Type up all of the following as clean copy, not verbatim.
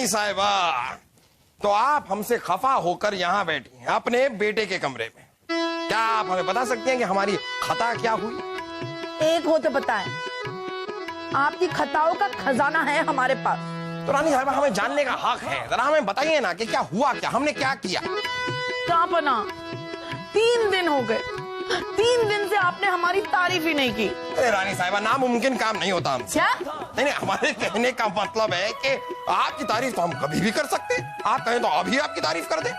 रानी साहिबा, तो आप हमसे खफा होकर यहाँ बैठी हैं अपने बेटे के कमरे में। क्या आप हमें बता सकते हैं कि हमारी खता क्या हुई? एक हो तो बताएं, आपकी खताओं का खजाना है हमारे पास। तो रानी साहिबा, हमें जानने का हक है, जरा हमें बताइए ना कि क्या हुआ, क्या हमने क्या किया? क्या बना? 3 दिन हो गए, 3 दिन से आपने हमारी तारीफ ही नहीं की। अरे रानी साहिबा, नामुमकिन काम नहीं होता हमसे। क्या? नहीं, हमारे कहने का मतलब है कि आपकी तारीफ तो हम कभी भी कर सकते हैं। आप कहें तो अभी आपकी तारीफ कर दें।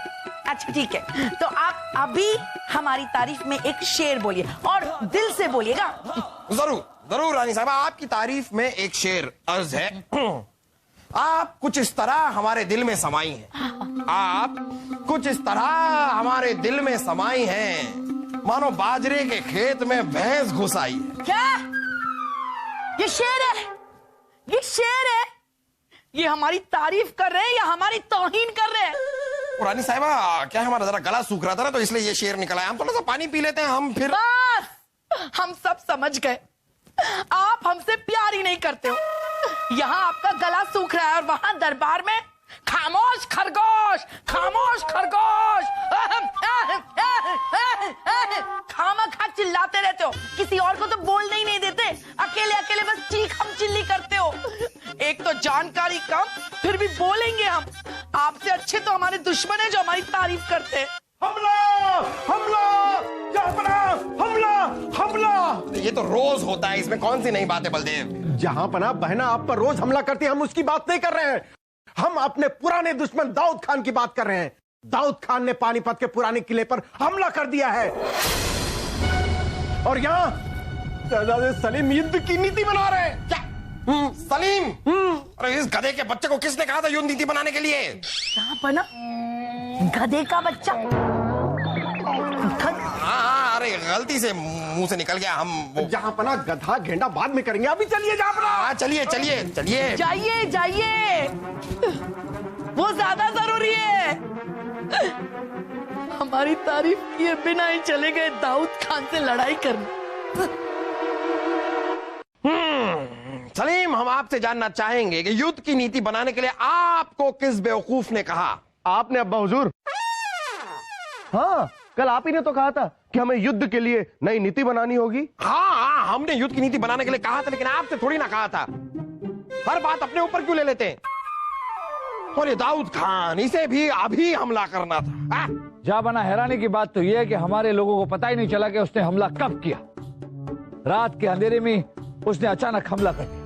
अच्छा ठीक है, तो आप अभी हमारी तारीफ में एक शेर बोलिए और दिल से बोलिएगा। जरूर जरूर रानी साहिबा, आपकी तारीफ में एक शेर अर्ज है। आप कुछ इस तरह हमारे दिल में समाई हैं, आप कुछ इस तरह हमारे दिल में समाई हैं, मानो बाजरे के खेत में भैंस घुस आई है। क्या? ये शेर है? ये शेर है? ये हमारी तारीफ कर रहे हैं या हमारी तौहीन कर रहे हैं? रानी साहिबा, क्या हमारा जरा गला सूख रहा था ना, तो इसलिए ये शेर निकला है। हम थोड़ा सा पानी पी लेते हैं, हम फिर। बस हम सब समझ गए, आप हमसे प्यार ही नहीं करते हो। यहाँ आपका गला सूख रहा है और वहां दरबार में खामोश खरगोश, खामोश खरगोश, खामखा चिल्लाते रहते हो। किसी और को तो बोलने ही नहीं देते, अकेले अकेले बस चीखम चिल्ली करते हो। एक तो जानकारी कम, फिर भी बोलेंगे हम। आपसे अच्छे तो हमारे दुश्मन है जो हमारी तारीफ करते हैं। हमला! हमला! जहांपना! हमला! हमला! ये तो रोज होता है, इसमें कौन सी नई बात है बलदेव? जहांपना, बहना आप पर रोज हमला करती है, हम उसकी बात नहीं कर रहे हैं। हम अपने पुराने दुश्मन दाऊद खान की बात कर रहे हैं। दाऊद खान ने पानीपत के पुराने किले पर हमला कर दिया है और यहाँ शहजादे सलीम युद्ध की नीति बना रहे हैं। क्या? सलीम? अरे इस गधे के बच्चे को किसने कहा था युद्ध नीति बनाने के लिए? क्या बना? गधे का बच्चा? हाँ, अरे गलती से मुंह से निकल गया। हम जहांपना, गधा घेंडा बाद में करेंगे, अभी चलिए जहांपना। हाँ, चलिए चलिए चलिए। जाइए जाइए, वो ज्यादा जरूरी है। हमारी तारीफ किए बिना ही चले गए दाऊद खान से लड़ाई करने। सलीम, हम आपसे जानना चाहेंगे कि युद्ध की नीति बनाने के लिए आपको किस बेवकूफ ने कहा? आपने अब्बा हुजूर। हाँ, कल आप ही ने तो कहा था कि हमें युद्ध के लिए नई नीति बनानी होगी। हाँ, हमने युद्ध की नीति बनाने के लिए कहा था, लेकिन आपसे थोड़ी ना कहा था। हर बात अपने ऊपर क्यों ले लेते हैं? और ये दाऊद खान, इसे भी अभी हमला करना था। जाबना, हैरानी की बात तो यह है कि हमारे लोगों को पता ही नहीं चला कि उसने हमला कब किया। रात के अंधेरे में उसने अचानक हमला कर दिया।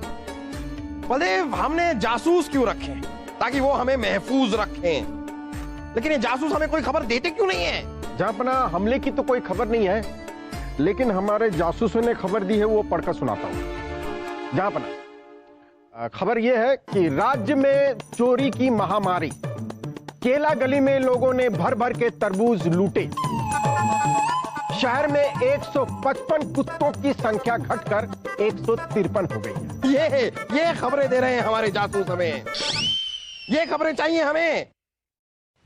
बलदेव, हमने जासूस क्यों रखे? ताकि वो हमें महफूज रखें। लेकिन ये जासूस हमें कोई खबर देते क्यों नहीं है? जहांपना, हमले की तो कोई खबर नहीं है, लेकिन हमारे जासूसों ने खबर दी है, वो पढ़कर सुनाता हूं। जहांपना, खबर यह है कि राज्य में चोरी की महामारी, केला गली में लोगों ने भर भर के तरबूज लूटे, शहर में 155 कुत्तों की संख्या घटकर 153 हो गई है। ये खबरें दे रहे हैं हमारे जासूस हमें। ये खबरें चाहिए हमें।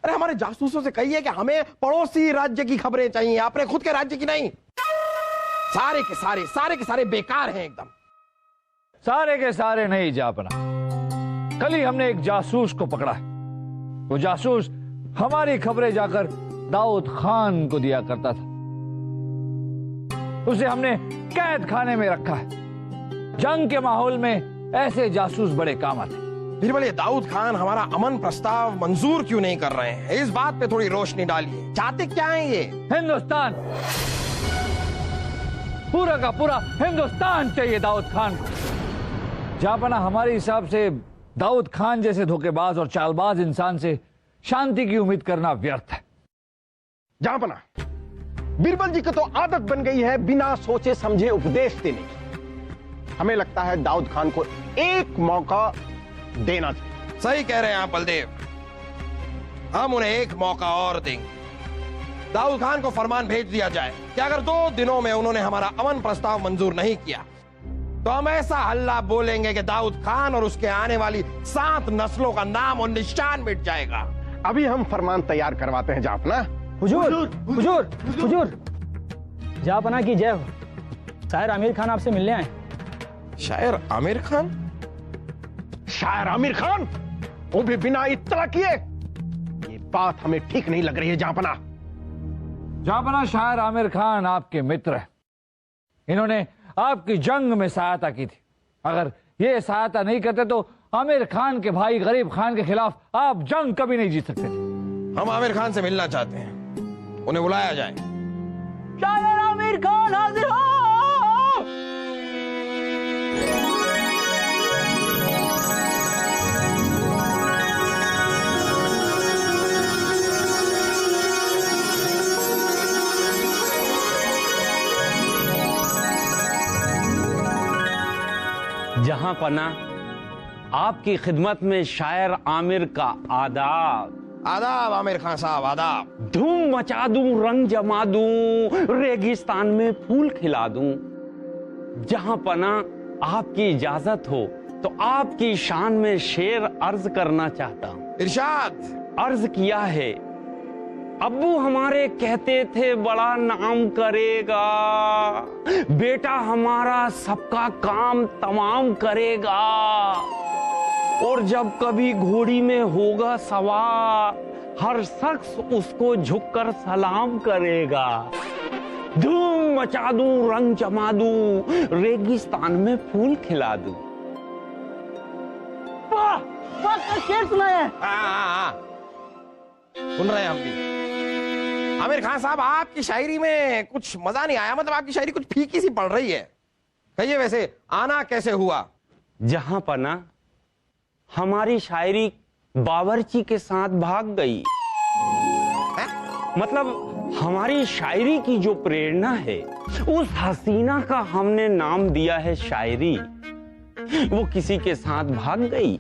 अरे हमारे जासूसों से कहिए कि हमें पड़ोसी राज्य की खबरें चाहिए, अपने खुद के राज्य की नहीं। सारे के सारे बेकार हैं एकदम। सारे के सारे नहीं जापना, कल ही हमने एक जासूस को पकड़ा है। वो जासूस हमारी खबरें जाकर दाऊद खान को दिया करता था। उसे हमने कैद खाने में रखा है। जंग के माहौल में ऐसे जासूस बड़े काम आते। बीरबल, ये दाऊद खान हमारा अमन प्रस्ताव मंजूर क्यों नहीं कर रहे हैं? इस बात पे थोड़ी रोशनी डालिए। चाहते क्या है ये? हिंदुस्तान, पूरा का पूरा हिंदुस्तान चाहिए दाऊद खान को। जापना, हमारे हिसाब से दाऊद खान जैसे धोखेबाज और चालबाज इंसान से शांति की उम्मीद करना व्यर्थ है। जहांपना, बीरबल जी की तो आदत बन गई है बिना सोचे समझे उपदेश देने की। हमें लगता है दाऊद खान को एक मौका देना चाहिए। सही कह रहे हैं आप बलदेव, हम उन्हें एक मौका और देंगे। दाऊद खान को फरमान भेज दिया जाए कि अगर 2 दिनों में उन्होंने हमारा अमन प्रस्ताव मंजूर नहीं किया तो हम ऐसा हल्ला बोलेंगे कि दाऊद खान और उसके आने वाली 7 नस्लों का नाम और निशान मिट जाएगा। अभी हम फरमान तैयार करवाते हैं जहांपना। हुजूर, हुजूर, हुजूर, जहांपना की जय हो। शायर आमिर खान आपसे मिलने आए। शायर आमिर खान? शायर आमिर खान? वो भी बिना इत्तला किए। ये बात हमें ठीक नहीं लग रही है जहांपना। जहांपना, शायर आमिर खान आपके मित्र है। इन्होंने आपकी जंग में सहायता की थी। अगर ये सहायता नहीं करते तो आमिर खान के भाई गरीब खान के खिलाफ आप जंग कभी नहीं जीत सकते थे। हम आमिर खान से मिलना चाहते हैं, उन्हें बुलाया जाए। शायर आमिर खान हाजिर हो। जहां पना, आपकी खिदमत में शायर आमिर का आदाब। आदाब आमिर खान साहब, आदाब। धूम मचा दूं, रंग जमा दूं, रेगिस्तान में फूल खिला दूं। जहां पना, आपकी इजाजत हो तो आपकी शान में शेर अर्ज करना चाहता हूं। इरशाद। अर्ज किया है, अब्बू हमारे कहते थे बड़ा नाम करेगा, बेटा हमारा सबका काम तमाम करेगा, और जब कभी घोड़ी में होगा सवार, हर शख्स उसको झुककर सलाम करेगा। धूम मचा दूं, रंग जमा दूं, रेगिस्तान में फूल खिला दूं। वाह वाह, क्या शेर सुनाया है। सुन रहे हैं हम भी। आमिर खान साहब, आपकी शायरी में कुछ मजा नहीं आया। मतलब आपकी शायरी कुछ फीकी सी पड़ रही है। कहिए वैसे आना कैसे हुआ? जहां पना, हमारी शायरी बावर्ची के साथ भाग गई। है? मतलब हमारी शायरी की जो प्रेरणा है, उस हसीना का हमने नाम दिया है शायरी, वो किसी के साथ भाग गई।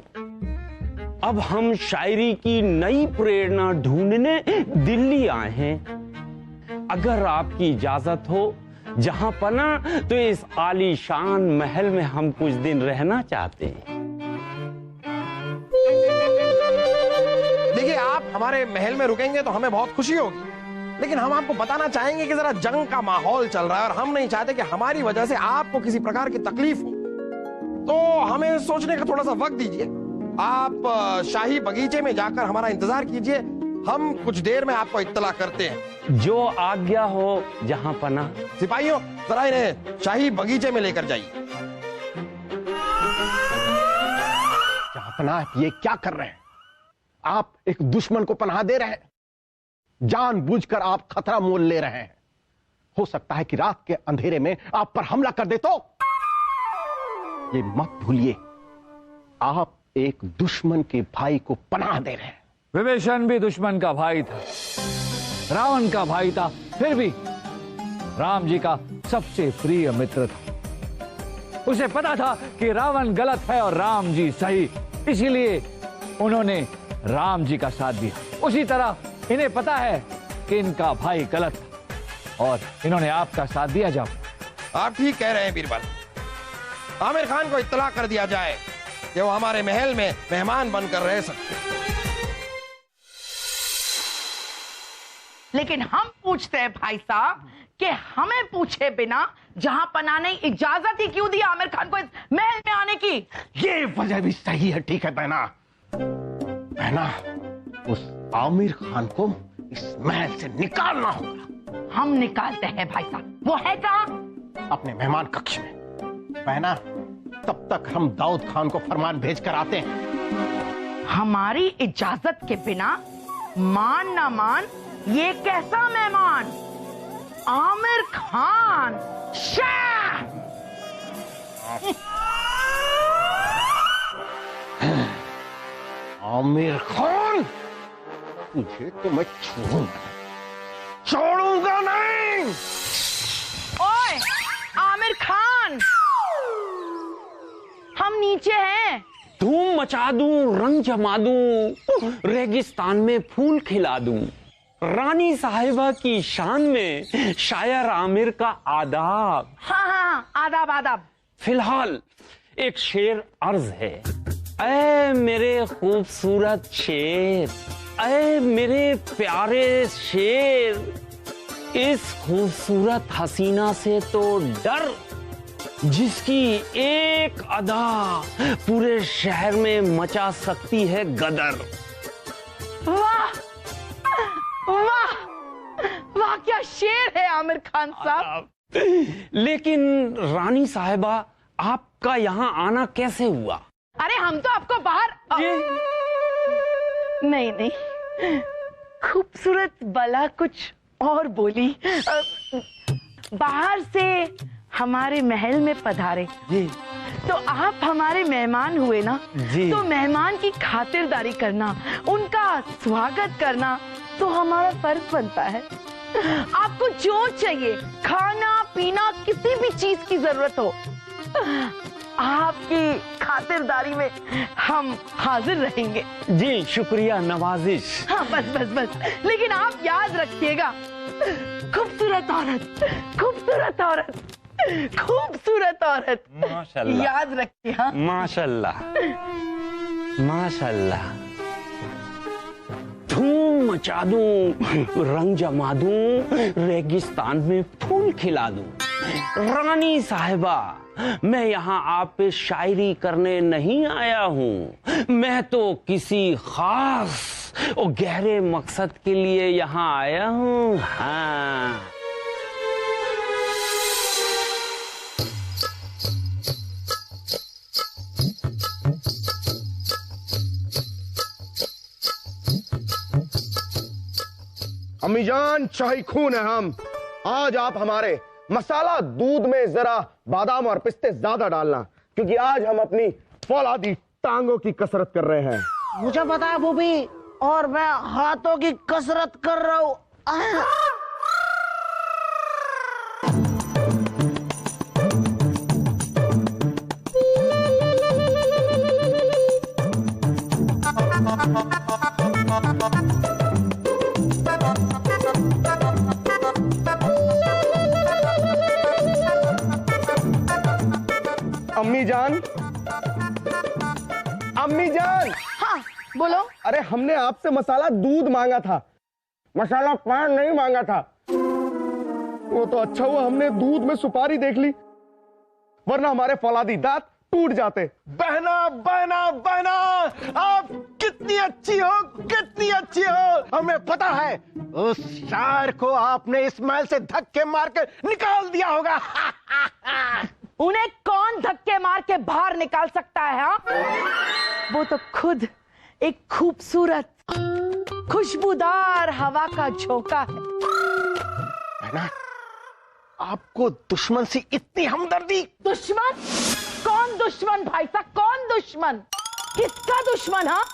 अब हम शायरी की नई प्रेरणा ढूंढने दिल्ली आए हैं। अगर आपकी इजाजत हो जहां पना, तो इस आलीशान महल में हम कुछ दिन रहना चाहते हैं। देखिए, आप हमारे महल में रुकेंगे तो हमें बहुत खुशी होगी, लेकिन हम आपको बताना चाहेंगे कि जरा जंग का माहौल चल रहा है और हम नहीं चाहते कि हमारी वजह से आपको किसी प्रकार की तकलीफ हो। तो हमें सोचने का थोड़ा सा वक्त दीजिए। आप शाही बगीचे में जाकर हमारा इंतजार कीजिए। हम कुछ देर में आपको इत्तला करते हैं। जो आज्ञा हो जहां पना। सिपाहियों, जरा इन्हें शाही बगीचे में लेकर जाइए। जहांपना, ये क्या कर रहे हैं? आप एक दुश्मन को पनाह दे रहे हैं। जानबूझकर आप खतरा मोल ले रहे हैं। हो सकता है कि रात के अंधेरे में आप पर हमला कर दे तो। ये मत भूलिए, आप एक दुश्मन के भाई को पनाह दे रहे हैं। विभीषण भी दुश्मन का भाई था, रावण का भाई था, फिर भी राम जी का सबसे प्रिय मित्र था। उसे पता था कि रावण गलत है और राम जी सही, इसीलिए उन्होंने राम जी का साथ दिया। उसी तरह इन्हें पता है कि इनका भाई गलत था और इन्होंने आपका साथ दिया। जाओ। आप ठीक कह रहे हैं बीरबल। आमिर खान को इत्तला कर दिया जाए कि वो हमारे महल में मेहमान बनकर रह सकते। लेकिन हम पूछते हैं भाई साहब कि हमें पूछे बिना जहां पना ने इजाजत ही क्यों दी आमिर खान को इस महल में आने की? ये वजह भी सही है। ठीक है बहना, बहना, उस आमिर खान को इस महल से निकालना होगा। हम निकालते हैं भाई साहब। वो है कहां? अपने मेहमान कक्ष में। बहना, तब तक हम दाऊद खान को फरमान भेज कर आते हैं। हमारी इजाजत के बिना मान ना मान, ये कैसा मेहमान? आमिर खान शाह! आमिर खान, तुझे तो मैं छोड़ूंगा नहीं। ओए आमिर खान, हम नीचे हैं। धूम मचा दूं, रंग जमा दूं, रेगिस्तान में फूल खिला दूं। रानी साहिबा की शान में शायर आमिर का आदाब। हाँ हाँ, आदाब आदाब। फिलहाल एक शेर अर्ज है। ऐ मेरे खूबसूरत शेर, ऐ मेरे प्यारे शेर, इस खूबसूरत हसीना से तो डर, जिसकी एक अदा पूरे शहर में मचा सकती है गदर। वाह वाह वाह, क्या शेर है आमिर खान साहब। लेकिन रानी साहिबा, आपका यहाँ आना कैसे हुआ? अरे हम तो आपको बाहर नहीं नहीं, खूबसूरत बला कुछ और बोली। बाहर से हमारे महल में पधारे जी, तो आप हमारे मेहमान हुए ना जी। तो मेहमान की खातिरदारी करना, उनका स्वागत करना तो हमारा फर्ज बनता है। आपको जो चाहिए, खाना पीना, किसी भी चीज की जरूरत हो, आपकी खातिरदारी में हम हाजिर रहेंगे। जी शुक्रिया, नवाजिश। हाँ बस बस बस, लेकिन आप याद रखिएगा, खूबसूरत औरत, खूबसूरत औरत, खूबसूरत औरत, माशाल्लाह, याद रखिए। हाँ माशाल्लाह माशाल्लाह। धूम मचा दूं, रंग जमा दूं, रेगिस्तान में फूल खिला दूं। रानी साहिबा, मैं यहाँ आप पे शायरी करने नहीं आया हूँ, मैं तो किसी खास और गहरे मकसद के लिए यहाँ आया हूँ। हाँ, अम्मी जान, शाही खून है हम। आज आप हमारे मसाला दूध में जरा बादाम और पिस्ते ज्यादा डालना, क्योंकि आज हम अपनी फौलादी टांगों की कसरत कर रहे हैं। मुझे पता है बूबी, और मैं हाथों की कसरत कर रहा हूँ। अम्मी जान, अम्मी जान। हाँ बोलो। अरे हमने आपसे मसाला दूध मांगा था, मसाला पान नहीं मांगा था। वो तो अच्छा हुआ हमने दूध में सुपारी देख ली, वरना हमारे फौलादी दांत टूट जाते। बहना बहना बहना, आप कितनी अच्छी हो, कितनी अच्छी हो। हमें पता है उस शायर को आपने इस महल से धक्के मार के निकाल दिया होगा। उन्हें कौन धक्के मार के बाहर निकाल सकता है? हाँ, वो तो खुद एक खूबसूरत खुशबूदार हवा का झोंका है। बहना, आपको दुश्मन से इतनी हमदर्दी? दुश्मन? कौन दुश्मन भाई साहब, कौन दुश्मन? किसका दुश्मन? हाँ,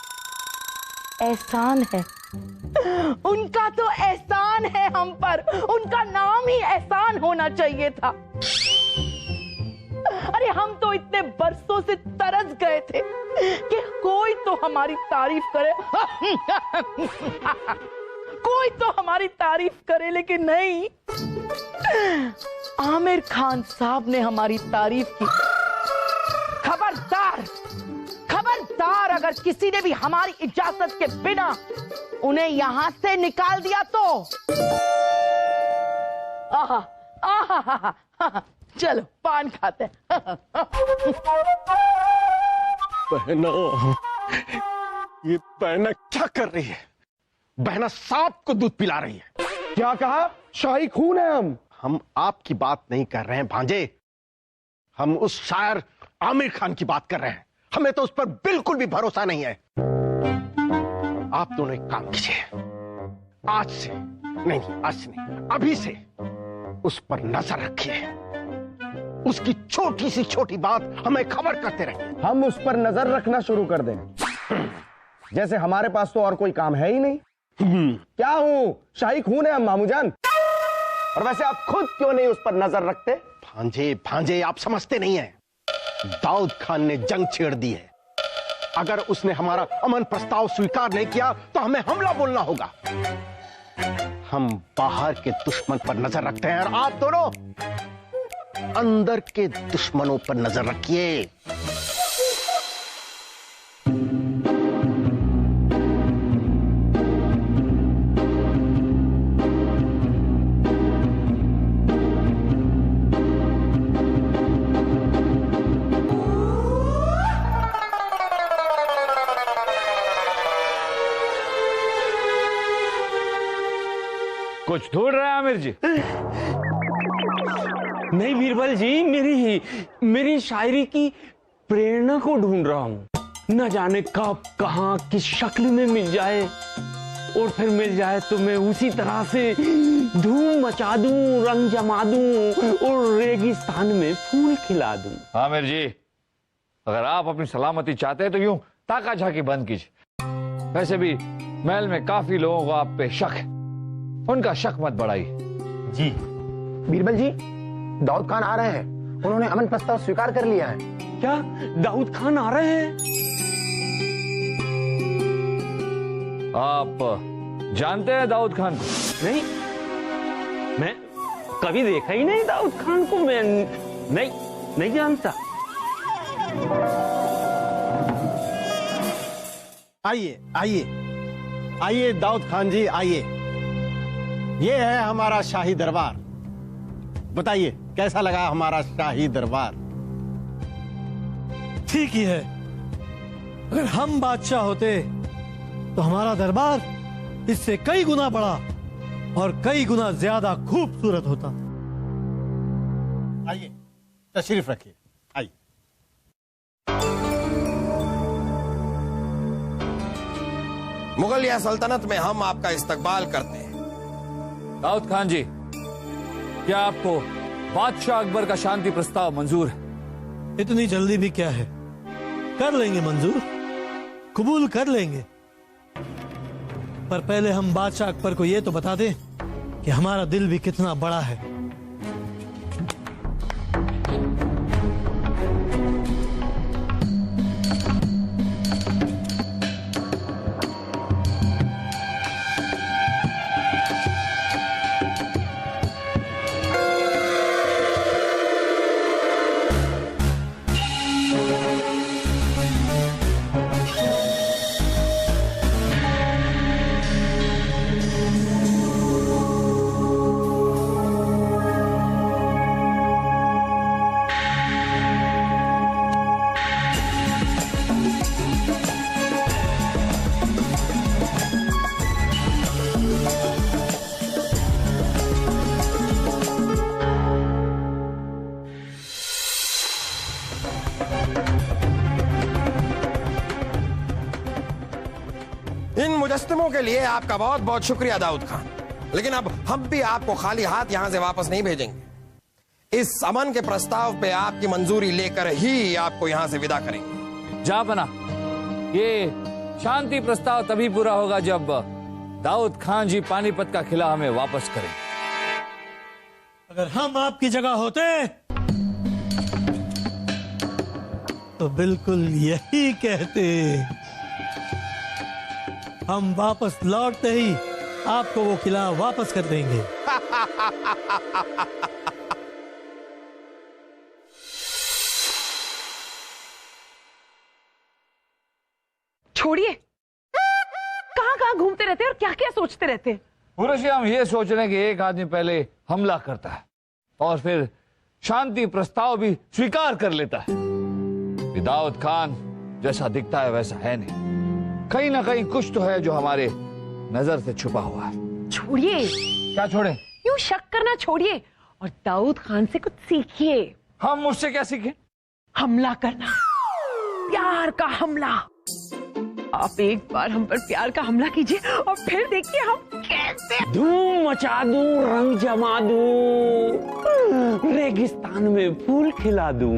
एहसान है उनका, तो एहसान है हम पर। उनका नाम ही एहसान होना चाहिए था। अरे हम तो इतने बरसों से तरस गए थे कि कोई तो हमारी तारीफ करे, कोई तो हमारी तारीफ करे, लेकिन नहीं, आमिर खान साहब ने हमारी तारीफ की। खबरदार, खबरदार, अगर किसी ने भी हमारी इजाजत के बिना उन्हें यहां से निकाल दिया तो आहा आहा, चलो पान खाते हैं। बहना, ये बहना क्या कर रही है? बहना सांप को दूध पिला रही है। क्या कहा? शाही खून है हम आपकी बात नहीं कर रहे हैं भांजे, हम उस शायर आमिर खान की बात कर रहे हैं। हमें तो उस पर बिल्कुल भी भरोसा नहीं है। आप दोनों एक काम कीजिए, आज से नहीं, आज से नहीं, अभी से उस पर नजर रखिए। उसकी छोटी सी छोटी बात हमें खबर करते रहिए। हम उस पर नजर रखना शुरू कर दें, जैसे हमारे पास तो और कोई काम है ही नहीं। क्या हूं? शाही खून है हम मामू जान। और वैसे आप खुद क्यों नहीं उस पर नजर रखते? भांजे भांजे, आप समझते नहीं हैं। दाऊद खान ने जंग छेड़ दी है। अगर उसने हमारा अमन प्रस्ताव स्वीकार नहीं किया तो हमें हमला बोलना होगा। हम बाहर के दुश्मन पर नजर रखते हैं और आप दोनों अंदर के दुश्मनों पर नजर रखिए। कुछ ढूंढ रहे हैं आमिर जी? नहीं बीरबल जी, मेरी शायरी की प्रेरणा को ढूंढ रहा हूँ। न जाने कब कहाँ किस शक्ल में मिल जाए, और फिर मिल जाए तो मैं उसी तरह से धूम मचा दूं, रंग जमा दूं और रेगिस्तान में फूल खिला दूं। आमिर जी, अगर आप अपनी सलामती चाहते हैं तो यूं ताका झाकी बंद कीजिए। वैसे भी महल में काफी लोगों को आप पे शक है, उनका शक मत बढ़ाइए। जी बीरबल जी, दाऊद खान आ रहे हैं, उन्होंने अमन प्रस्ताव स्वीकार कर लिया है। क्या दाऊद खान आ रहे हैं? आप जानते हैं दाऊद खान को? नहीं, मैं कभी देखा ही नहीं दाऊद खान को। मैं नहीं जानता। आइए आइए आइए दाऊद खान जी, आइए। ये है हमारा शाही दरबार। बताइए कैसा लगा हमारा शाही दरबार? ठीक ही है। अगर हम बादशाह होते तो हमारा दरबार इससे कई गुना बड़ा और कई गुना ज्यादा खूबसूरत होता। आइए तशरीफ रखिए, आइए। मुगलिया सल्तनत में हम आपका इस्तकबाल करते हैं। दाऊद खान जी, क्या आपको बादशाह अकबर का शांति प्रस्ताव मंजूर है? इतनी जल्दी भी क्या है, कर लेंगे मंजूर, कबूल कर लेंगे। पर पहले हम बादशाह अकबर को ये तो बता दें कि हमारा दिल भी कितना बड़ा है। इन मुजस्समों के लिए आपका बहुत बहुत शुक्रिया दाऊद खान, लेकिन अब हम भी आपको खाली हाथ यहां से वापस नहीं भेजेंगे। इस अमन के प्रस्ताव पे आपकी मंजूरी लेकर ही आपको यहां से विदा करेंगे। जापना, ये शांति प्रस्ताव तभी पूरा होगा जब दाऊद खान जी पानीपत का किला हमें वापस करें। अगर हम आपकी जगह होते तो बिल्कुल यही कहते। हम वापस लौटते ही आपको वो किला वापस कर देंगे। छोड़िए, कहां कहां घूमते रहते और क्या क्या सोचते रहते? पुरुषी, हम ये सोच रहे हैं कि एक आदमी पहले हमला करता है और फिर शांति प्रस्ताव भी स्वीकार कर लेता है। दाऊद खान जैसा दिखता है वैसा है नहीं, कहीं ना कहीं कुछ तो है जो हमारे नजर से छुपा हुआ है। छोड़िए। क्या छोड़े? यूं शक करना छोड़िए और दाऊद खान से कुछ सीखिए। हम मुझसे क्या सीखें? हमला करना, प्यार का हमला। आप एक बार हम पर प्यार का हमला कीजिए और फिर देखिए हम कैसे धूम मचा दूं, रंग जमा दूं, रेगिस्तान में फूल खिला दूं।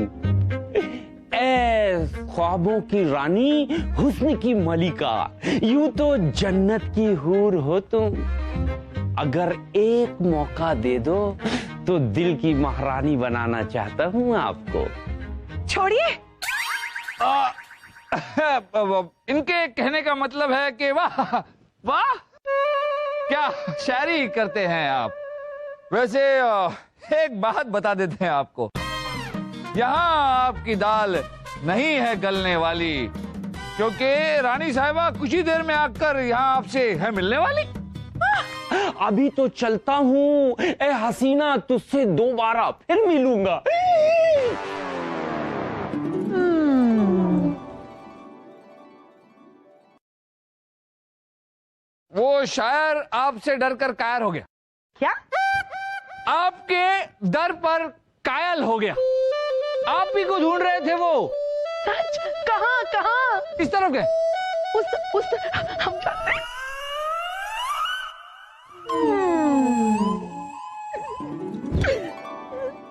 ऐ ख्वाबों की रानी, हुस्न की मलिका, यूं तो जन्नत की हूर हो तुम। अगर एक मौका दे दो तो दिल की महारानी बनाना चाहता हूं आपको। छोड़िए। इनके कहने का मतलब है कि वाह वाह, क्या शायरी करते हैं आप। वैसे एक बात बता देते हैं आपको, यहाँ आपकी दाल नहीं है गलने वाली, क्योंकि रानी साहिबा कुछ ही देर में आकर यहाँ आपसे है मिलने वाली। अभी तो चलता हूँ ए हसीना, तुझसे दोबारा फिर मिलूंगा। वो शायर आपसे डरकर कायर हो गया। क्या? आपके दर पर कायल हो गया। आप ही को ढूंढ रहे थे वो। सच? कहाँ कहाँ? किस तरफ गए? उस हम जानते हैं।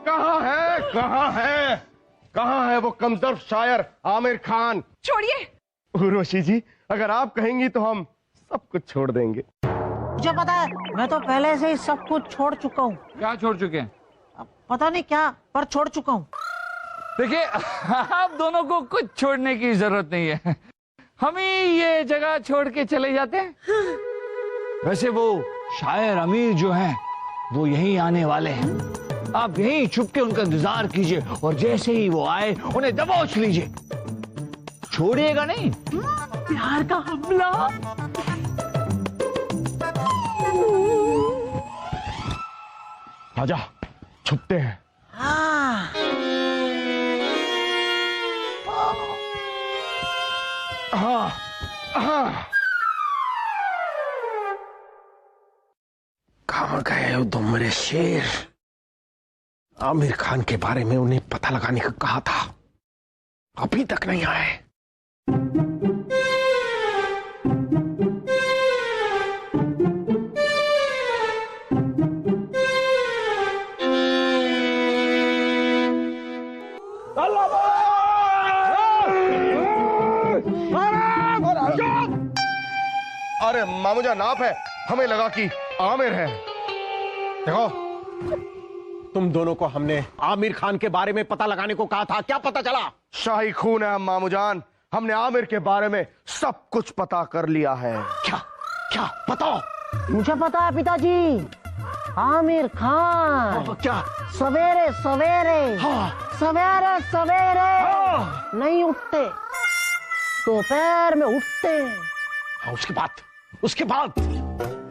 कहाँ है, कहाँ है, कहाँ है वो कमजोर शायर आमिर खान? छोड़िए। उर्वशी जी, अगर आप कहेंगी तो हम सब कुछ छोड़ देंगे। मुझे पता है, मैं तो पहले से ही सब कुछ छोड़ चुका हूँ। क्या छोड़ चुके हैं? पता नहीं क्या, पर छोड़ चुका हूँ। देखिए, आप दोनों को कुछ छोड़ने की जरूरत नहीं है। हम ही ये जगह छोड़ के चले जाते हैं। वैसे वो शायर अमीर जो हैं, वो यहीं आने वाले हैं। आप यहीं छुप के उनका इंतजार कीजिए और जैसे ही वो आए उन्हें दबोच लीजिए। छोड़िएगा नहीं। प्यार का हमला। आजा, छुपते हैं। हाँ। हाँ, हाँ। कहाँ गए हो तुम मेरे शेर? आमिर खान के बारे में उन्हें पता लगाने को कहा था, अभी तक नहीं आए। अरे मामूजा नाप है, हमें लगा कि आमिर है। देखो, तुम दोनों को हमने आमिर खान के बारे में पता लगाने को कहा था, क्या पता चला? शाही खून है हम मामूजान, हमने आमिर के बारे में सब कुछ पता कर लिया है। क्या क्या बताओ? मुझे पता है पिताजी, आमिर खान क्या? सवेरे सवेरे सवेरे सवेरे नहीं उठते, दोपहर में उठते। उसके बाद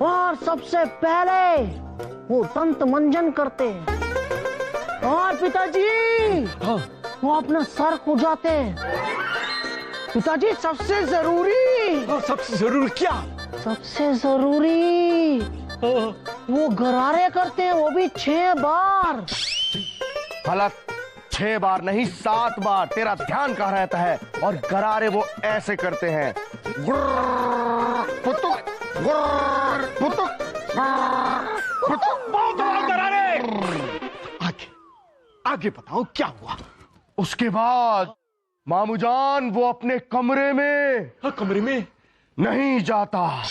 और सबसे पहले वो दंत मंजन करते हैं। और पिताजी वो अपना सर खुजाते हैं। पिताजी सबसे जरूरी क्या? सबसे जरूरी वो गरारे करते हैं, वो भी 6 बार। गलत, 6 बार नहीं 7 बार। तेरा ध्यान कहाँ रहता है? और गरारे वो ऐसे करते हैं, पुतुक गुर्र, पुतुक पुतुक। बहुत गरारे। आगे बताओ क्या हुआ? उसके बाद मामूजान वो अपने कमरे में नहीं जाता,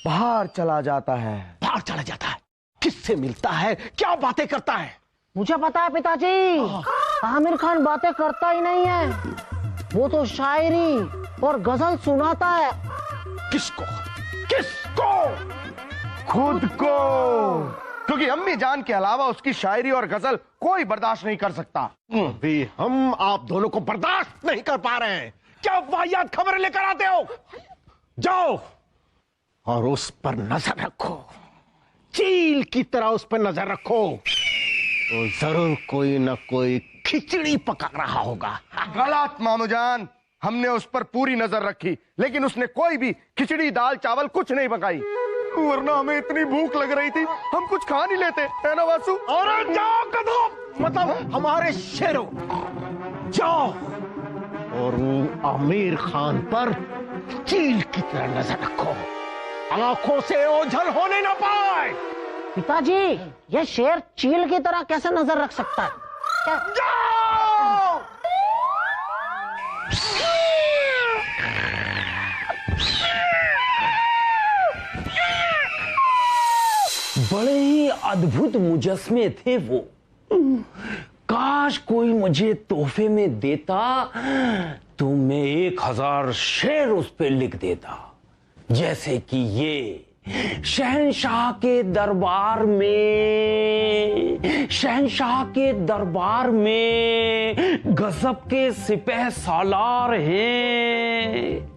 बाहर चला जाता है। बाहर चला जाता है? किससे मिलता है, क्या बातें करता है? मुझे पता है पिताजी, आमिर खान बातें करता ही नहीं है, वो तो शायरी और गजल सुनाता है। किसको? किसको? खुद को। क्योंकि अम्मी जान के अलावा उसकी शायरी और गजल कोई बर्दाश्त नहीं कर सकता। भी हम आप दोनों को बर्दाश्त नहीं कर पा रहे हैं। क्या वाहियात खबर लेकर आते हो? जाओ और उस पर नजर रखो, चील की तरह उस पर नजर रखो। तो जरूर कोई न कोई खिचड़ी पका रहा होगा। गलत मामूजान, हमने उस पर पूरी नजर रखी, लेकिन उसने कोई भी खिचड़ी दाल चावल कुछ नहीं पकाई। वरना हमें इतनी भूख लग रही थी, हम कुछ खा नहीं लेते, है ना वासु? और जाओ कदम, मतलब हमारे शेरों, जाओ और वो आमिर खान पर चील की तरह नजर रखो, आंखों से ओझल होने ना पाए। पिताजी, ये शेर चील की तरह कैसे नजर रख सकता है? क्या? जाओ! बड़े ही अद्भुत मुजस्मे थे वो। काश कोई मुझे तोहफे में देता तो मैं 1000 शेर उस पे लिख देता, जैसे कि ये शहंशाह के दरबार में गजब के सिपह सालार हैं।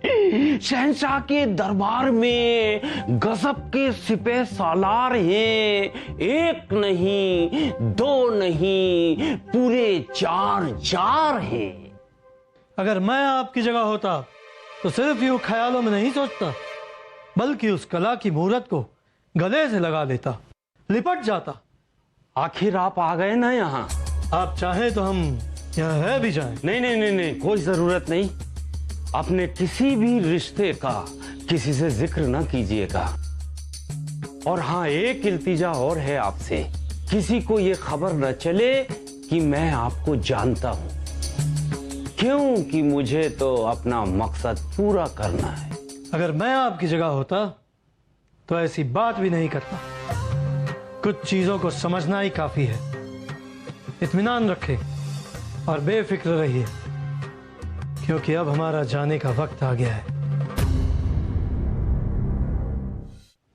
शहंशाह के दरबार में गजब के सिपह सालार हैं। 1 नहीं 2 नहीं, पूरे 4 हैं। अगर मैं आपकी जगह होता तो सिर्फ यूं ख्यालों में नहीं सोचता, बल्कि उस कला की मूरत को गले से लगा लेता, लिपट जाता। आखिर आप आ गए ना यहाँ। आप चाहें तो हम यहाँ रह भी जाएं। नहीं नहीं नहीं नहीं, कोई जरूरत नहीं। अपने किसी भी रिश्ते का किसी से जिक्र ना कीजिएगा। और हाँ, एक इल्तिजा और है आपसे, किसी को ये खबर न चले कि मैं आपको जानता हूं, क्योंकि मुझे तो अपना मकसद पूरा करना है। अगर मैं आपकी जगह होता तो ऐसी बात भी नहीं करता। कुछ चीजों को समझना ही काफी है। इत्मीनान रखें और बेफिक्र रहिए, क्योंकि अब हमारा जाने का वक्त आ गया है।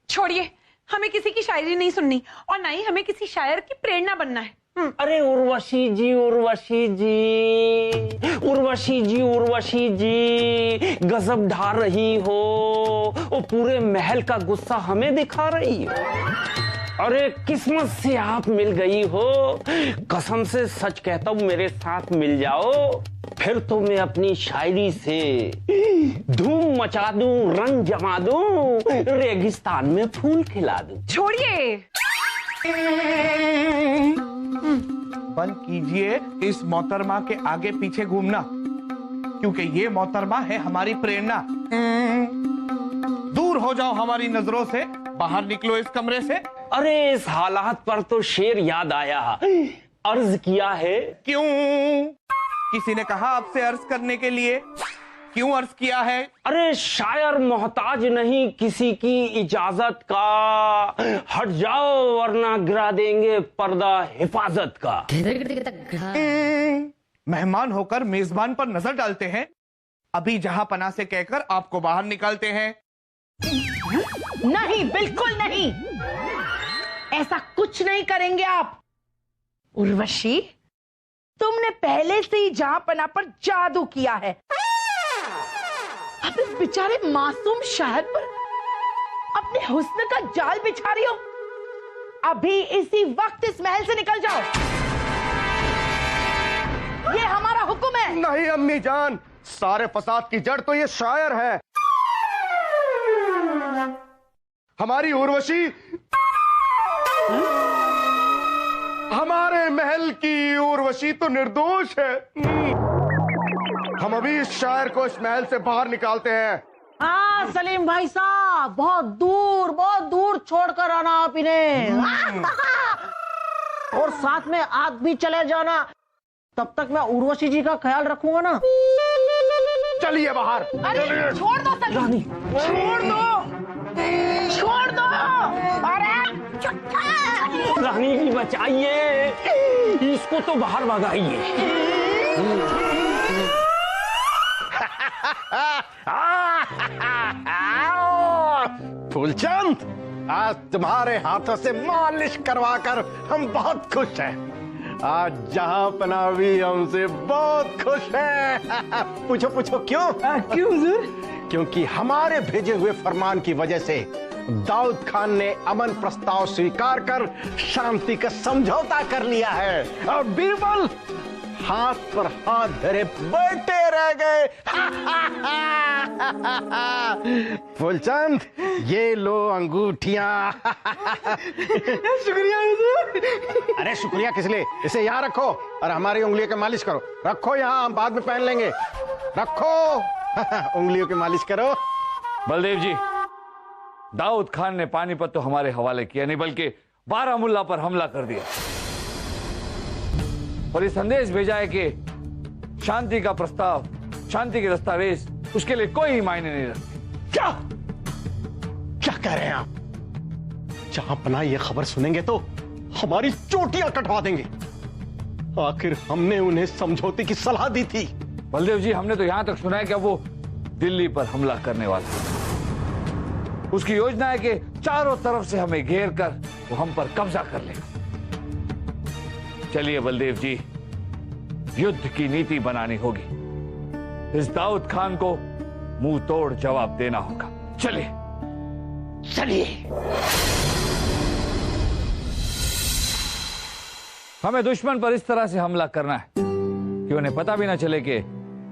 छोड़िए, हमें किसी की शायरी नहीं सुननी और ना ही हमें किसी शायर की प्रेरणा बनना है। अरे उर्वशी जी, उर्वशी जी, उर्वशी जी, उर्वशी जी, गजब ढा रही हो। वो पूरे महल का गुस्सा हमें दिखा रही हो। अरे किस्मत से आप मिल गई हो। कसम से सच कहता हूं, मेरे साथ मिल जाओ, फिर तो मैं अपनी शायरी से धूम मचा दूं, रंग जमा दूं, रेगिस्तान में फूल खिला दूं। छोड़िए, बंद कीजिए इस मोहतरमा के आगे पीछे घूमना, क्योंकि ये मोहतरमा है हमारी प्रेरणा। दूर हो जाओ हमारी नजरों से, बाहर निकलो इस कमरे से। अरे इस हालात पर तो शेर याद आया, अर्ज किया है। क्यों? किसी ने कहा आपसे अर्ज करने के लिए? क्यों अर्ज किया है? अरे शायर मोहताज नहीं किसी की इजाजत का, हट जाओ वरना गिरा देंगे पर्दा हिफाजत का। मेहमान होकर मेजबान पर नजर डालते हैं, अभी जहां पना से कहकर आपको बाहर निकालते हैं। नहीं, बिल्कुल नहीं, ऐसा कुछ नहीं करेंगे आप। उर्वशी, तुमने पहले से ही जहां पना पर जादू किया है। अब इस बेचारे मासूम शायर पर अपने हुस्न का जाल बिछा रही हो। अभी इसी वक्त इस महल से निकल जाओ, ये हमारा हुक्म है। नहीं अम्मी जान, सारे फसाद की जड़ तो ये शायर है। हमारी उर्वशी हमारे महल की उर्वशी तो निर्दोष है। हम अभी इस शायर को इस महल से बाहर निकालते हैं। हाँ सलीम भाई साहब, बहुत दूर छोड़कर आना आप इन्हें। और साथ में आप भी चले जाना, तब तक मैं उर्वशी जी का ख्याल रखूंगा ना। चलिए बाहर। अरे छोड़ दो सलीम, छोड़ दो। अरे रानी जी बचाइए, इसको तो बाहर भगाइए। फूलचंद, आज तुम्हारे हाथों से मालिश करवाकर हम बहुत खुश हैं। आज जहां पना भी हमसे बहुत खुश है। पूछो पूछो क्यों? क्यों हुजूर? क्योंकि हमारे भेजे हुए फरमान की वजह से दाऊद खान ने अमन प्रस्ताव स्वीकार कर शांति का समझौता कर लिया है और बीरबल हाथ पर हाथ धरे बैठे रह गए। फूलचंद, ये लो अंगूठियां। शुक्रिया हुजूर। अरे शुक्रिया किस लिए? इसे यहाँ रखो और हमारी उंगलियों की मालिश करो। रखो यहाँ, हम बाद में पहन लेंगे। रखो। उंगलियों की मालिश करो। बलदेव जी, दाऊद खान ने पानीपत तो हमारे हवाले किया नहीं, बल्कि बारामुल्ला पर हमला कर दिया और ये संदेश भेजा है कि शांति का प्रस्ताव, शांति के दस्तावेज उसके लिए कोई मायने नहीं रखते। क्या क्या कह रहे हैं आप? जहां पना ये खबर सुनेंगे तो हमारी चोटियां कटवा देंगे। आखिर हमने उन्हें समझौते की सलाह दी थी। बलदेव जी, हमने तो यहां तक सुना है कि वो दिल्ली पर हमला करने वाला है। उसकी योजना है कि चारों तरफ से हमें घेर कर वो हम पर कब्जा कर लेगा। चलिए बलदेव जी, युद्ध की नीति बनानी होगी। इस दाऊद खान को मुंह तोड़ जवाब देना होगा। चलिए चलिए। हमें दुश्मन पर इस तरह से हमला करना है कि उन्हें पता भी ना चले कि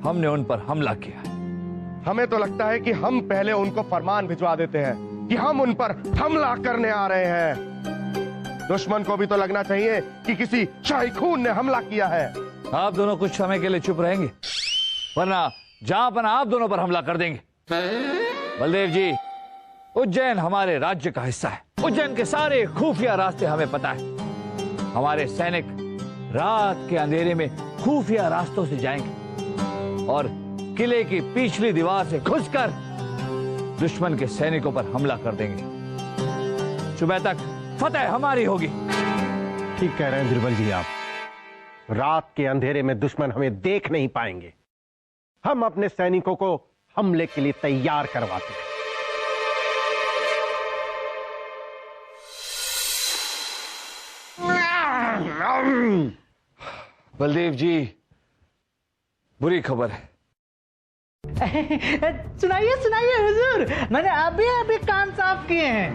हमने उन पर हमला किया है। हमें तो लगता है कि हम पहले उनको फरमान भिजवा देते हैं कि हम उन पर हमला करने आ रहे हैं। दुश्मन को भी तो लगना चाहिए कि किसी शाही खून ने हमला किया है। आप दोनों कुछ समय के लिए चुप रहेंगे, वरना जहां पर आप दोनों पर हमला कर देंगे। बलदेव जी, उज्जैन हमारे राज्य का हिस्सा है। उज्जैन के सारे खुफिया रास्ते हमें पता है। हमारे सैनिक रात के अंधेरे में खुफिया रास्तों से जाएंगे और किले की पिछली दीवार से घुसकर दुश्मन के सैनिकों पर हमला कर देंगे। सुबह तक फतेह हमारी होगी। ठीक कह रहे हैं बीरबल जी आप। रात के अंधेरे में दुश्मन हमें देख नहीं पाएंगे। हम अपने सैनिकों को हमले के लिए तैयार करवाते हैं। बलदेव जी, बुरी खबर है। सुनाइए सुनाइए हुजूर, मैंने अभी कान साफ किए हैं।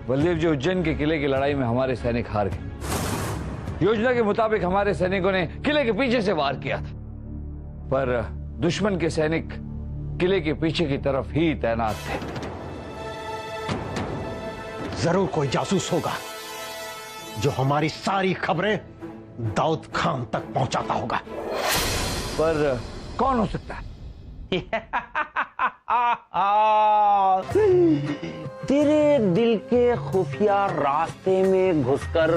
बलदेव जी, उज्जैन के किले की लड़ाई में हमारे सैनिक हार गए। योजना के मुताबिक हमारे सैनिकों ने किले के पीछे से वार किया था, पर दुश्मन के सैनिक किले के पीछे की तरफ ही तैनात थे। जरूर कोई जासूस होगा जो हमारी सारी खबरें दाऊद खान तक पहुंचाता होगा। पर कौन हो सकता है? तेरे दिल के खुफिया रास्ते में घुसकर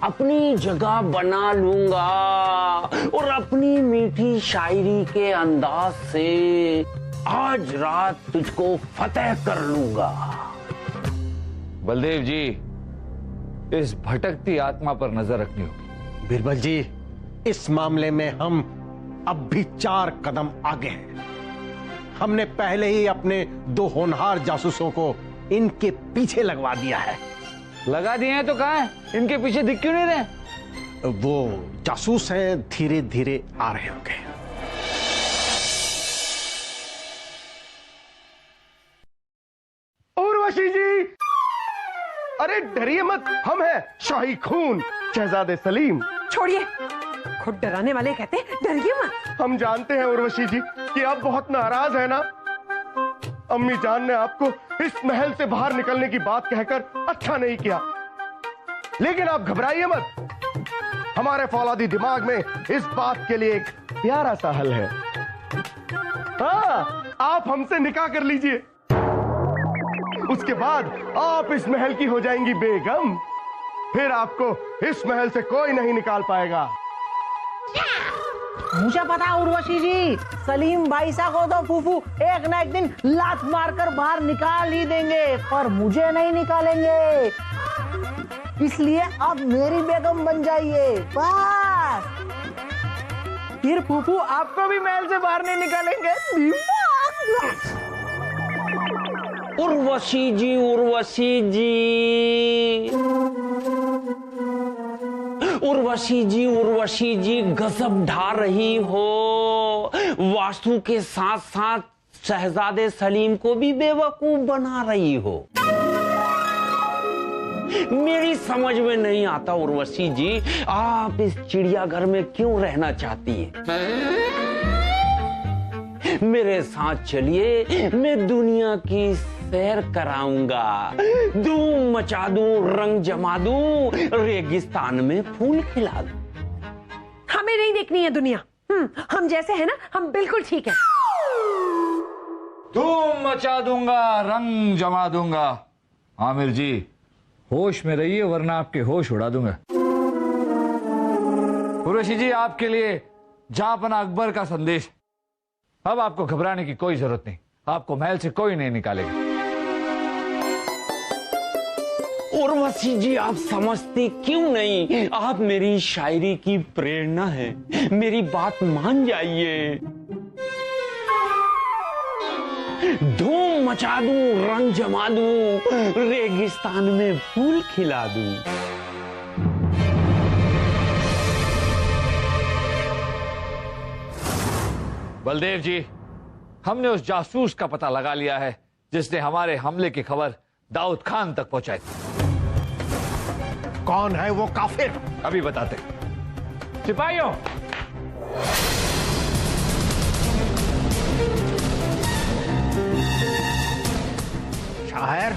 अपनी जगह बना लूंगा और अपनी मीठी शायरी के अंदाज से आज रात तुझको फतेह कर लूंगा। बलदेव जी, इस भटकती आत्मा पर नजर रखनी होगी। बीरबल जी, इस मामले में हम अब भी 4 कदम आगे हैं। हमने पहले ही अपने 2 होनहार जासूसों को इनके पीछे लगवा दिया है। लगा दिए हैं तो कहां है? इनके पीछे दिख क्यों नहीं रहे? वो जासूस हैं, धीरे धीरे आ रहे होंगे। उर्वशी जी, अरे डरिए मत, हम हैं शाही खून शहजादे सलीम। छोड़िए, खुद डराने वाले कहते डरिए मत। हम जानते हैं उर्वशी जी कि आप बहुत नाराज हैं ना। अम्मी जान ने आपको इस महल से बाहर निकलने की बात कहकर अच्छा नहीं किया, लेकिन आप घबराइए मत। हमारे फौलादी दिमाग में इस बात के लिए एक प्यारा सा हल है। हाँ, आप हमसे निकाह कर लीजिए, उसके बाद आप इस महल की हो जाएंगी बेगम। फिर आपको इस महल से कोई नहीं निकाल पाएगा। मुझे पता है उर्वशी जी, सलीम भाई साहब को तो फूफू एक ना एक दिन लात मारकर बाहर निकाल ही देंगे, पर मुझे नहीं निकालेंगे। इसलिए अब मेरी बेगम बन जाइए बस। फिर फूफू आपको भी महल से बाहर नहीं निकालेंगे। उर्वशी जी, उर्वशी जी, उर्वशी जी, उर्वशी जी, गजब ढा रही हो। वास्तु के साथ साथ शहजादे सलीम को भी बेवकूफ बना रही हो। मेरी समझ में नहीं आता उर्वशी जी, आप इस चिड़ियाघर में क्यों रहना चाहती हैं? मेरे साथ चलिए, मैं दुनिया की सैर कराऊंगा, धूम मचा दूं, रंग जमा दूं, रेगिस्तान में फूल खिला दूं। हमें नहीं देखनी है दुनिया। हम जैसे हैं ना, हम बिल्कुल ठीक हैं। धूम मचा दूंगा, रंग जमा दूंगा। आमिर जी, होश में रहिए वरना आपके होश उड़ा दूंगा। उर्वशी जी, आपके लिए जहांपना अकबर का संदेश। अब आपको घबराने की कोई जरूरत नहीं, आपको महल से कोई नहीं निकालेगा। उर्वशी जी, आप समझती क्यों नहीं? आप मेरी शायरी की प्रेरणा है, मेरी बात मान जाइए। धूम मचा दूं, रंग जमा दूं, रेगिस्तान में फूल खिला दूं। बलदेव जी, हमने उस जासूस का पता लगा लिया है जिसने हमारे हमले की खबर दाऊद खान तक पहुंचाई। कौन है वो काफिर? अभी बताते। सिपाहियों, शायर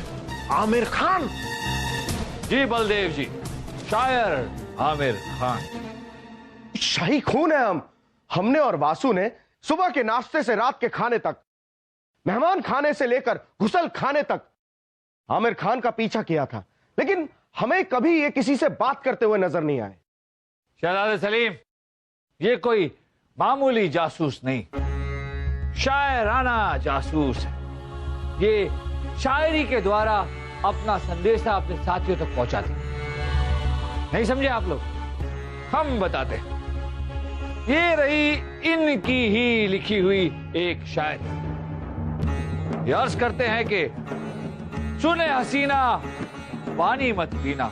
आमिर खान, जी बलदेव जी, शायर आमिर खान। शाही खून है हमने और वासु ने सुबह के नाश्ते से रात के खाने तक, मेहमान खाने से लेकर गुसल खाने तक आमिर खान का पीछा किया था, लेकिन हमें कभी ये किसी से बात करते हुए नजर नहीं आए। शहजादे सलीम, ये कोई मामूली जासूस नहीं, शायराना जासूस है। ये शायरी के द्वारा अपना संदेशा अपने साथियों तक पहुंचाते। नहीं समझे आप लोग? हम बताते हैं। ये रही इनकी ही लिखी हुई एक शायरी। अर्ज करते हैं कि सुने हसीना पानी मत पीना,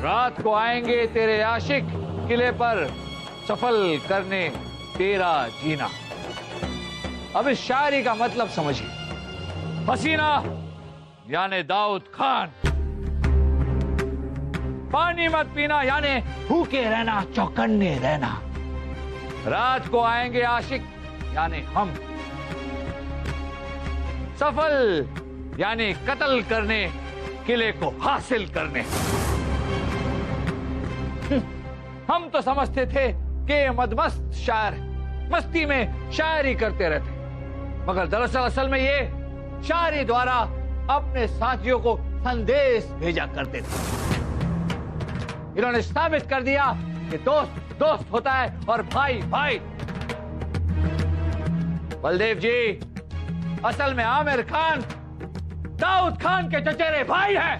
रात को आएंगे तेरे आशिक किले पर सफल करने तेरा जीना। अब इस शायरी का मतलब समझिए। हसीना यानी दाऊद खान, पानी मत पीना यानी भूखे रहना, चौकन्ने रहना, रात को आएंगे आशिक यानी हम, सफल यानी कत्ल करने, किले को हासिल करने। हम तो समझते थे कि मदमस्त शायर मस्ती में शायरी करते रहते, मगर दरअसल असल में ये शायरी द्वारा अपने साथियों को संदेश भेजा करते थे। इन्होंने साबित कर दिया कि दोस्त दोस्त होता है और भाई भाई। बलदेव जी, असल में आमिर खान दाऊद खान के चचेरे भाई हैं।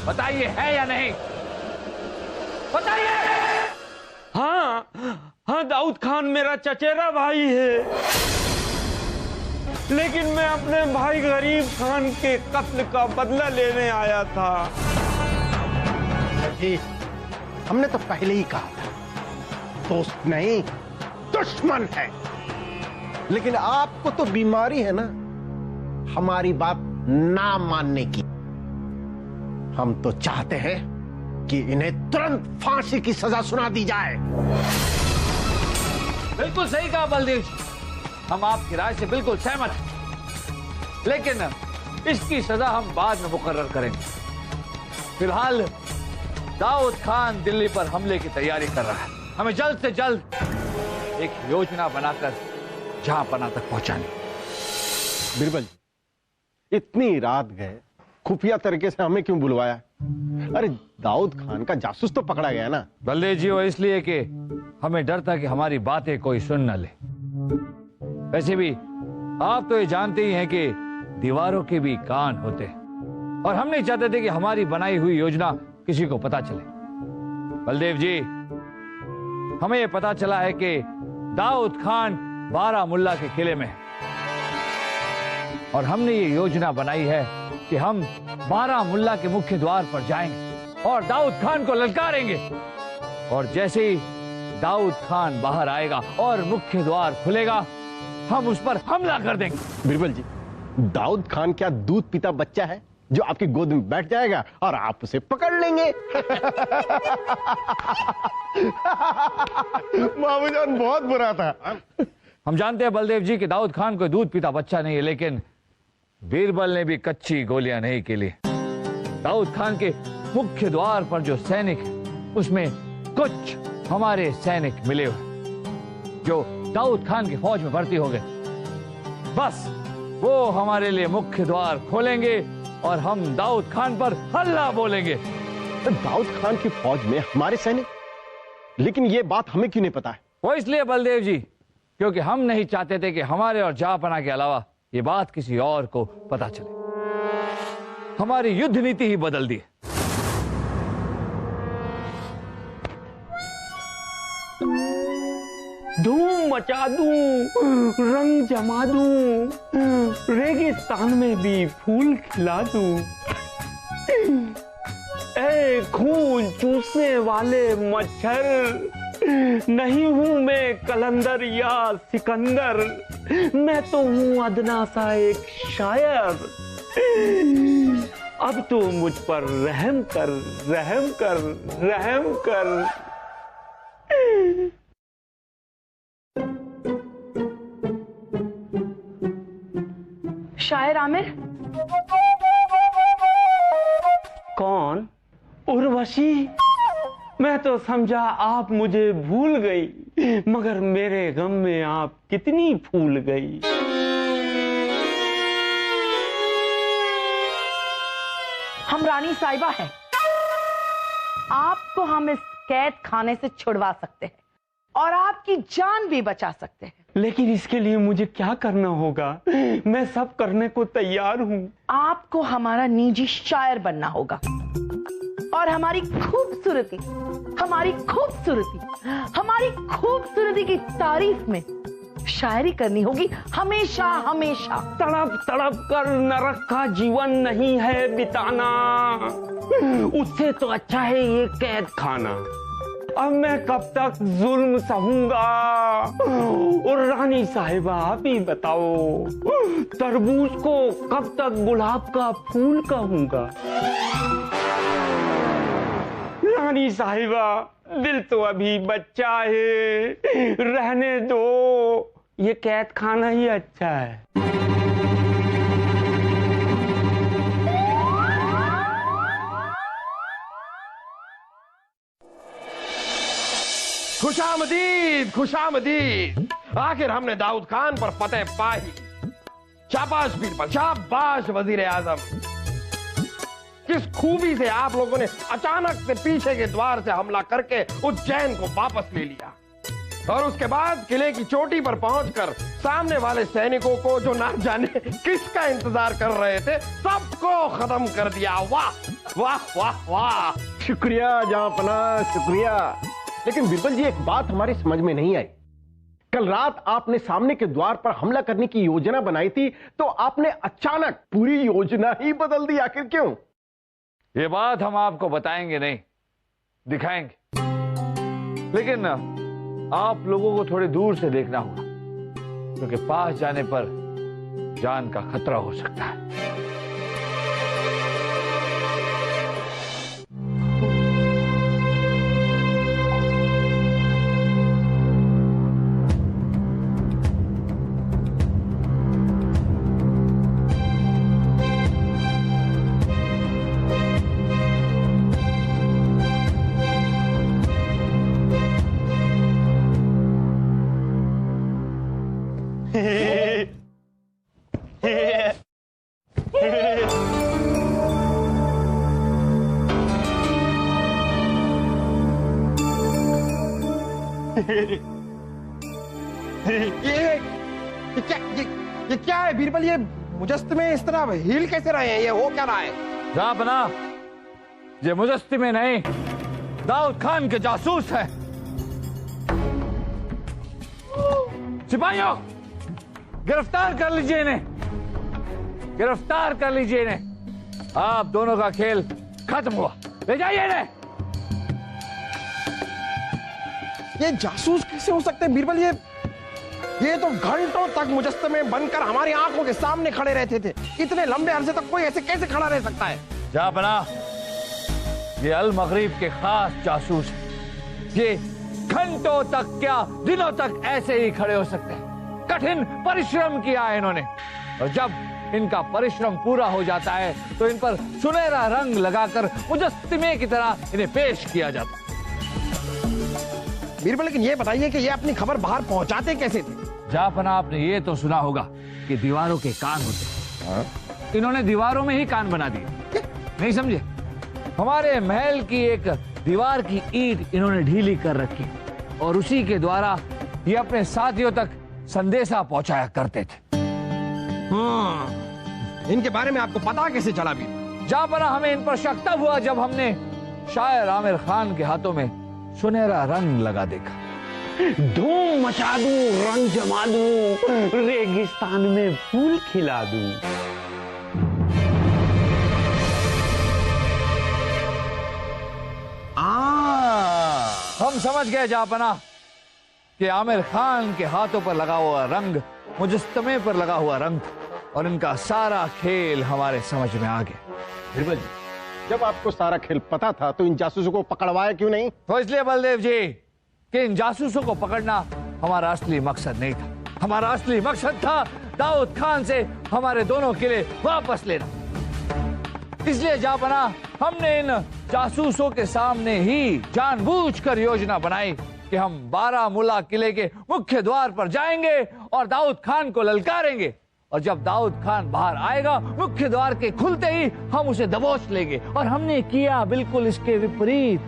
बताइए है या नहीं? बताइए। हाँ, दाऊद खान मेरा चचेरा भाई है, लेकिन मैं अपने भाई गरीब खान के कत्ल का बदला लेने आया था। जी, हमने तो पहले ही कहा था, दोस्त नहीं दुश्मन है। लेकिन आपको तो बीमारी है ना हमारी बात ना मानने की। हम तो चाहते हैं कि इन्हें तुरंत फांसी की सजा सुना दी जाए। बिल्कुल सही कहा बलदेव जी, हम आपकी राय से बिल्कुल सहमत हैं, लेकिन इसकी सजा हम बाद में मुकर्रर करेंगे। फिलहाल दाऊद खान दिल्ली पर हमले की तैयारी कर रहा है। हमें जल्द से जल्द एक योजना बनाकर जहां पना तक पहुंचानी। बिरबल जी, इतनी रात गए, खुफिया तरीके से हमें क्यों बुलवाया? अरे दाऊद खान का जासूस तो पकड़ा गया ना। बलदेव जी, वो इसलिए कि हमें डर था कि हमारी बातें कोई सुन न ले। वैसे भी आप तो ये जानते ही हैं कि दीवारों के भी कान होते हैं, और हम नहीं चाहते थे कि हमारी बनाई हुई योजना किसी को पता चले। बलदेव जी, हमें यह पता चला है कि दाऊद खान बारामुल्ला के किले में है, और हमने ये योजना बनाई है कि हम बारामुल्ला के मुख्य द्वार पर जाएंगे और दाऊद खान को ललकारेंगे, और जैसे ही दाऊद खान बाहर आएगा और मुख्य द्वार खुलेगा, हम उस पर हमला कर देंगे। बिरबल जी, दाऊद खान क्या दूध पीता बच्चा है जो आपकी गोद में बैठ जाएगा और आप उसे पकड़ लेंगे? मामूजान बहुत बुरा था। हम जानते हैं बलदेव जी कि दाऊद खान कोई दूध पीता बच्चा नहीं है, लेकिन बीरबल ने भी कच्ची गोलियां नहीं के लिए। दाऊद खान के मुख्य द्वार पर जो सैनिक है, उसमें कुछ हमारे सैनिक मिले हुए जो दाऊद खान की फौज में भर्ती हो गए। बस वो हमारे लिए मुख्य द्वार खोलेंगे और हम दाऊद खान पर हल्ला बोलेंगे। दाऊद खान की फौज में हमारे सैनिक? लेकिन ये बात हमें क्यों नहीं पता है? वो इसलिए बलदेव जी, क्योंकि हम नहीं चाहते थे कि हमारे और जहांपना के अलावा ये बात किसी और को पता चले। हमारी युद्ध नीति ही बदल दी। धूम मचा दूं, रंग जमा दूं, रेगिस्तान में भी फूल खिला दूं। ए खून चूसने वाले मच्छर, नहीं हूं मैं कलंदर या सिकंदर, मैं तो हूं अदना सा एक शायर। अब तो मुझ पर रहम कर, रहम कर, रहम कर। शायर आमिर, उर्वशी, मैं तो समझा आप मुझे भूल गई, मगर मेरे गम में आप कितनी फूल गई। हम रानी साहिबा हैं। आपको हम इस कैद खाने से छुड़वा सकते हैं और आपकी जान भी बचा सकते हैं। लेकिन इसके लिए मुझे क्या करना होगा? मैं सब करने को तैयार हूँ। आपको हमारा निजी शायर बनना होगा और हमारी खूबसूरती की तारीफ में शायरी करनी होगी हमेशा हमेशा। तड़प तड़प कर नरक का जीवन नहीं है बिताना, उससे तो अच्छा है ये कैद खाना। अब मैं कब तक जुल्म सहूंगा? और रानी साहिबा आप ही बताओ, तरबूज को कब तक गुलाब का फूल कहूंगा? रानी साहिबा, दिल तो अभी बच्चा है, रहने दो, ये कैद खाना ही अच्छा है। खुशामदीद, खुशामदीद। आखिर हमने दाऊद खान पर फतेह पाई। शाबाश बीरबल, शाबाश वजीर आजम। किस खूबी से आप लोगों ने अचानक से पीछे के द्वार से हमला करके उज्जैन को वापस ले लिया और उसके बाद किले की चोटी पर पहुंचकर सामने वाले सैनिकों को, जो ना जाने किसका इंतजार कर रहे थे, सबको खत्म कर दिया। वाह वाह वाह वाह। शुक्रिया जहांपना, शुक्रिया। लेकिन बिरबल जी, एक बात हमारी समझ में नहीं आई। कल रात आपने सामने के द्वार पर हमला करने की योजना बनाई थी, तो आपने अचानक पूरी योजना ही बदल दी। आखिर क्यों? ये बात हम आपको बताएंगे नहीं, दिखाएंगे। लेकिन आप लोगों को थोड़ी दूर से देखना होगा, क्योंकि पास जाने पर जान का खतरा हो सकता है। ये क्या है बीरबल? ये मुजस्समे इस तरह हिल कैसे रहे हैं? ये हो क्या रहा है? जहांपना, ये मुजस्समे नहीं, दाऊद खान के जासूस है। सिपाहियों, गिरफ्तार कर लीजिए इन्हें, गिरफ्तार कर लीजिए इन्हें। आप दोनों का खेल खत्म हुआ, ले जाइए इन्हें। ये जासूस कैसे हो सकते हैं बीरबल? ये तो घंटों तक मुजस्समे बनकर हमारी आंखों के सामने खड़े रहते थे। इतने लंबे अरसे तक कोई ऐसे कैसे खड़ा रह सकता है? जहांपना, ये अल मगरिब के खास जासूस है। ये घंटों तक क्या दिनों तक ऐसे ही खड़े हो सकते हैं। कठिन परिश्रम किया है इन्होंने, और जब इनका परिश्रम पूरा हो जाता है तो इन पर सुनहरा रंग लगाकर मुजस्समे की तरह इन्हें पेश किया जाता है। बीरबल, लेकिन ये बताइए कि ये अपनी खबर बाहर पहुंचाते कैसे थे? जहांपना, आपने ये तो सुना होगा कि दीवारों के कान होते हैं। इन्होंने दीवारों में ही कान बना दिए, नहीं समझे? हमारे महल की एक दीवार की ईंट इन्होंने ढीली कर रखी और उसी के द्वारा ये अपने साथियों तक संदेशा पहुंचाया करते थे। इनके बारे में आपको पता कैसे चला बीरबल? जहांपना, हमें इन पर शक तब हुआ जब हमने शायर आमिर खान के हाथों में सुनहरा रंग लगा देखा। धूम मचा दूं, रंग जमा दूं, रेगिस्तान में फूल खिला दूं। हम समझ गए जहांपना कि आमिर खान के हाथों पर लगा हुआ रंग मुजस्समे पर लगा हुआ रंग था और इनका सारा खेल हमारे समझ में आ गया। बिरबल जी, जब आपको सारा खेल पता था तो इन जासूसों को पकड़वाया क्यों नहीं? तो इसलिए बलदेव जी कि इन जासूसों को पकड़ना हमारा असली मकसद नहीं था। हमारा असली मकसद था दाऊद खान से हमारे दोनों किले वापस लेना। इसलिए जहांपना, हमने इन जासूसों के सामने ही जानबूझकर योजना बनाई कि हम बारामूला किले के मुख्य द्वार पर जाएंगे और दाऊद खान को ललकारेंगे, और जब दाऊद खान बाहर आएगा मुख्य द्वार के खुलते ही हम उसे दबोच लेंगे। और हमने किया बिल्कुल इसके विपरीत।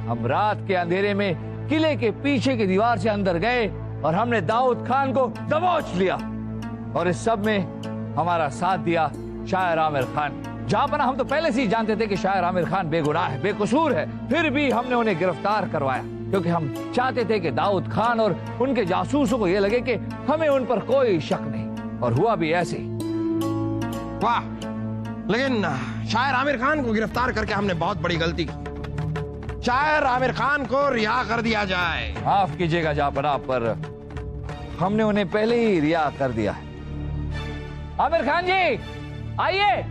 हम रात के अंधेरे में किले के पीछे की दीवार से अंदर गए और हमने दाऊद खान को दबोच लिया, और इस सब में हमारा साथ दिया शायर आमिर खान। जहांपना हम तो पहले से ही जानते थे कि शायर आमिर खान बेगुनाह है, बेकसूर है, फिर भी हमने उन्हें गिरफ्तार करवाया क्योंकि हम चाहते थे कि दाऊद खान और उनके जासूसों को यह लगे कि हमें उन पर कोई शक नहीं, और हुआ भी ऐसे ही। वाह, लेकिन शायर आमिर खान को गिरफ्तार करके हमने बहुत बड़ी गलती की। शायर आमिर खान को रिहा कर दिया जाए। माफ कीजिएगा जहांपना, पर हमने उन्हें पहले ही रिहा कर दिया है। आमिर खान जी आइए।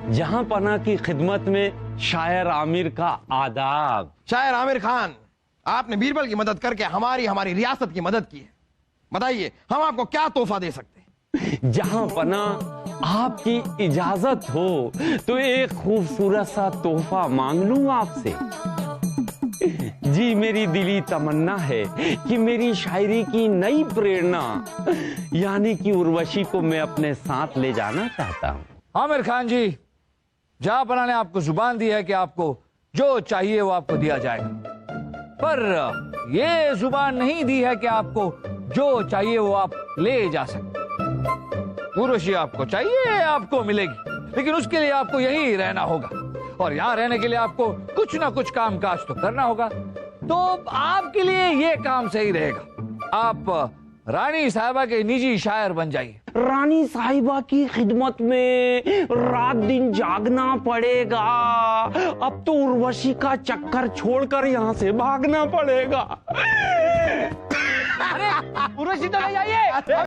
जहां पना की खिदमत में शायर आमिर का आदाब। शायर आमिर खान, आपने बीरबल की मदद करके हमारी रियासत की मदद की है। बताइए हम आपको क्या तोहफा दे सकते हैं? जहां पना आपकी इजाजत हो तो एक खूबसूरत सा तोहफा मांग लूं आपसे। जी, मेरी दिली तमन्ना है कि मेरी शायरी की नई प्रेरणा यानी कि उर्वशी को मैं अपने साथ ले जाना चाहता हूं। आमिर खान जी, जहांपना ने आपको जुबान दी है कि आपको जो चाहिए वो आपको दिया जाएगा, पर ये जुबान नहीं दी है कि आपको जो चाहिए वो आप ले जा सकते। उर्वशी आपको चाहिए, आपको मिलेगी, लेकिन उसके लिए आपको यहीं रहना होगा, और यहाँ रहने के लिए आपको कुछ ना कुछ काम काज तो करना होगा। तो आपके लिए ये काम सही रहेगा, आप रानी साहिबा के निजी शायर बन जाइए। रानी साहिबा की खिदमत में रात दिन जागना पड़ेगा। अब तो उर्वशी का चक्कर छोड़कर यहाँ से भागना पड़ेगा। अरे उर्वशी तो नहीं जाइए।